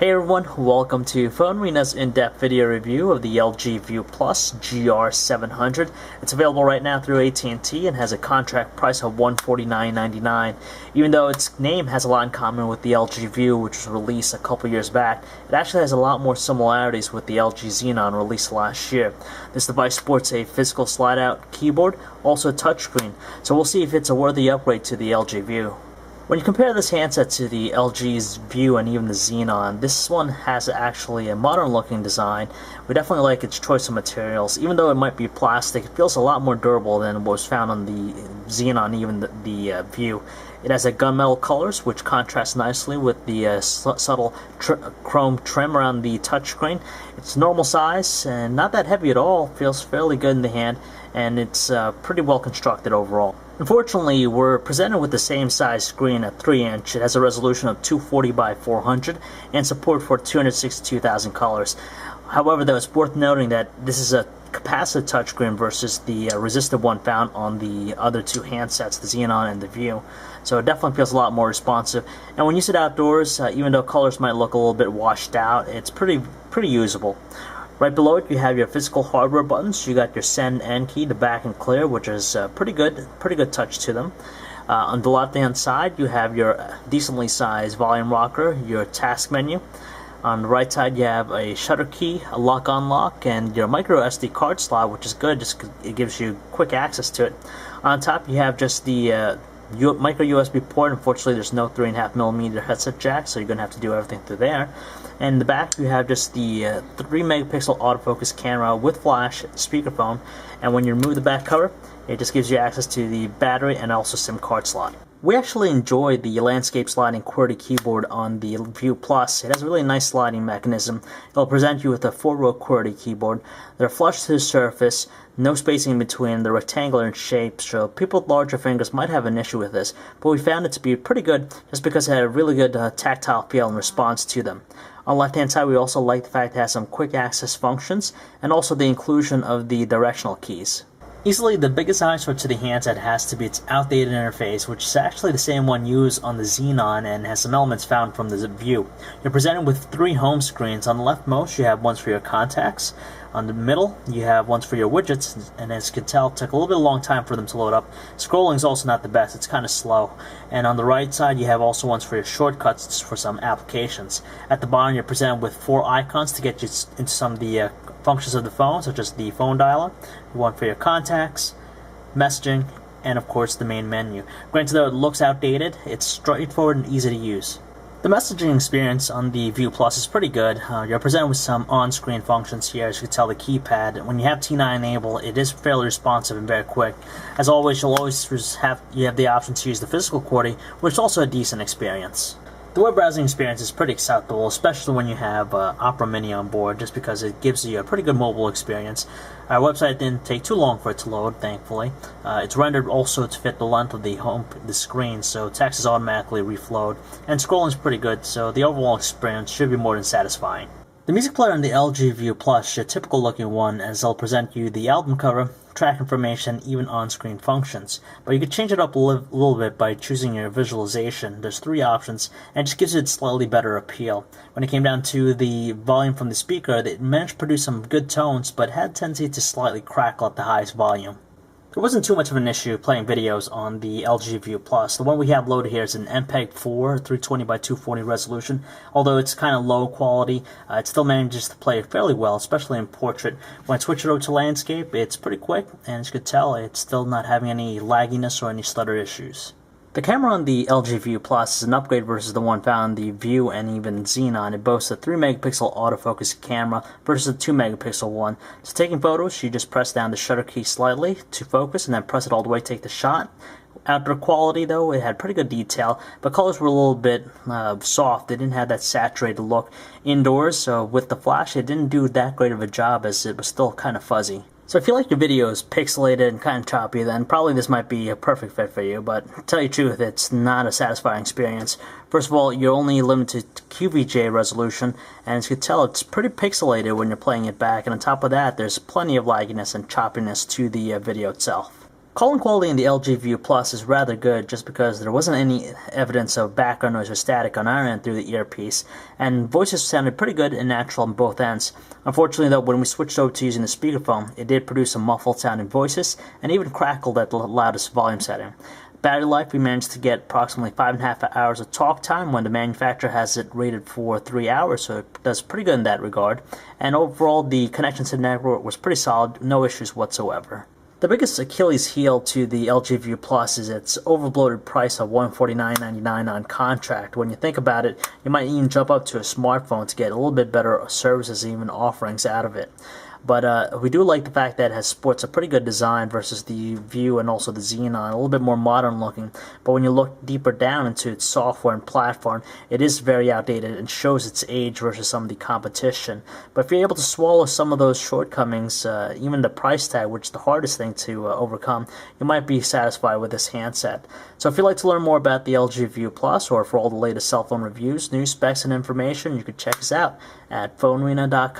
Hey everyone, welcome to PhoneArena's in-depth video review of the LG View Plus GR700. It's available right now through AT&T and has a contract price of $149.99. Even though its name has a lot in common with the LG View, which was released a couple years back, it actually has a lot more similarities with the LG Xenon released last year. This device sports a physical slide-out keyboard, also a touchscreen, so we'll see if it's a worthy upgrade to the LG View. When you compare this handset to the LG's View and even the Xenon, this one has actually a modern looking design. We definitely like its choice of materials. Even though it might be plastic, it feels a lot more durable than what was found on the Xenon, even the View. It has a gunmetal colors, which contrasts nicely with the subtle chrome trim around the touchscreen. It's normal size and not that heavy at all. Feels fairly good in the hand, and it's pretty well constructed overall. Unfortunately, we're presented with the same size screen at 3-inch. It has a resolution of 240 by 400 and support for 262,000 colors. However, though, it's worth noting that this is a capacitive touchscreen versus the resistive one found on the other two handsets, the Xenon and the View. So it definitely feels a lot more responsive. And when you sit outdoors, even though colors might look a little bit washed out, it's pretty usable. Right below it, you have your physical hardware buttons. You got your send and key, the back and clear, which is pretty good touch to them. On the left-hand side, you have your decently sized volume rocker, your task menu. On the right side, you have a shutter key, a lock-unlock, and your micro SD card slot, which is good. Just it gives you quick access to it. On top, you have just the micro USB port. Unfortunately, there's no 3.5mm headset jack, so you're going to have to do everything through there. And in the back, you have just the 3 megapixel autofocus camera with flash speakerphone. And when you remove the back cover, it just gives you access to the battery and also SIM card slot. We actually enjoy the landscape sliding QWERTY keyboard on the View Plus. It has a really nice sliding mechanism. It'll present you with a 4-row QWERTY keyboard. They're flush to the surface, no spacing in between, they're rectangular in shape, so people with larger fingers might have an issue with this, but we found it to be pretty good just because it had a really good tactile feel and response to them. On the left-hand side, we also like the fact it has some quick access functions and also the inclusion of the directional keys. Easily the biggest eyesore to the handset has to be its outdated interface, which is actually the same one used on the Xenon and has some elements found from the View. You're presented with 3 home screens. On the leftmost, you have ones for your contacts. On the middle, you have ones for your widgets, and as you can tell, it took a little bit of a long time for them to load up. Scrolling is also not the best, it's kind of slow. And on the right side, you have also ones for your shortcuts for some applications. At the bottom, you're presented with 4 icons to get you into some of the functions of the phone, such as the phone dialer, one for your contacts, messaging, and of course the main menu. Granted, though it looks outdated, it's straightforward and easy to use. The messaging experience on the View Plus is pretty good. You're presented with some on-screen functions here. As you can tell, the keypad, when you have T9 enabled, it is fairly responsive and very quick. As always, you'll always have the option to use the physical QWERTY, which is also a decent experience. The web browsing experience is pretty acceptable, especially when you have Opera Mini on board, just because it gives you a pretty good mobile experience. Our website didn't take too long for it to load, thankfully. It's rendered also to fit the length of the screen, so text is automatically reflowed, and scrolling is pretty good, so the overall experience should be more than satisfying. The music player on the LG View Plus is a typical looking one, as they'll present you the album cover, track information, even on-screen functions. But you can change it up a little bit by choosing your visualization. There's 3 options, and it just gives it slightly better appeal. When it came down to the volume from the speaker, it managed to produce some good tones, but had a tendency to slightly crackle at the highest volume. There wasn't too much of an issue playing videos on the LG View Plus. The one we have loaded here is an MPEG-4 320 by 240 resolution. Although it's kind of low quality, it still manages to play fairly well, especially in portrait. When I switch it over to landscape, it's pretty quick, and as you can tell, it's still not having any lagginess or any stutter issues. The camera on the LG View Plus is an upgrade versus the one found in the View and even Xenon. It boasts a 3 megapixel autofocus camera versus a 2 megapixel one. So taking photos, you just press down the shutter key slightly to focus and then press it all the way to take the shot. Outdoor quality, though, it had pretty good detail, but colors were a little bit soft. They didn't have that saturated look. Indoors, so with the flash, it didn't do that great of a job as it was still kind of fuzzy. So if you like your videos pixelated and kind of choppy, then probably this might be a perfect fit for you, but to tell you the truth, it's not a satisfying experience. First of all, you're only limited to QVGA resolution, and as you can tell, it's pretty pixelated when you're playing it back, and on top of that, there's plenty of lagginess and choppiness to the video itself. Calling quality in the LG View Plus is rather good just because there wasn't any evidence of background noise or static on our end through the earpiece, and voices sounded pretty good and natural on both ends. Unfortunately though, when we switched over to using the speakerphone, it did produce some muffled sounding voices and even crackled at the loudest volume setting. Battery life, we managed to get approximately 5.5 hours of talk time when the manufacturer has it rated for 3 hours, so it does pretty good in that regard. And overall, the connection to the network was pretty solid, no issues whatsoever. The biggest Achilles heel to the LG View Plus is its overbloated price of $149.99 on contract. When you think about it, you might even jump up to a smartphone to get a little bit better services and even offerings out of it. But we do like the fact that it sports a pretty good design versus the View and also the Xenon, a little bit more modern looking. But when you look deeper down into its software and platform, it is very outdated and shows its age versus some of the competition. But if you're able to swallow some of those shortcomings, even the price tag, which is the hardest thing to overcome, you might be satisfied with this handset. So if you'd like to learn more about the LG View Plus, or for all the latest cell phone reviews, news, specs, and information, you can check us out at PhoneArena.com.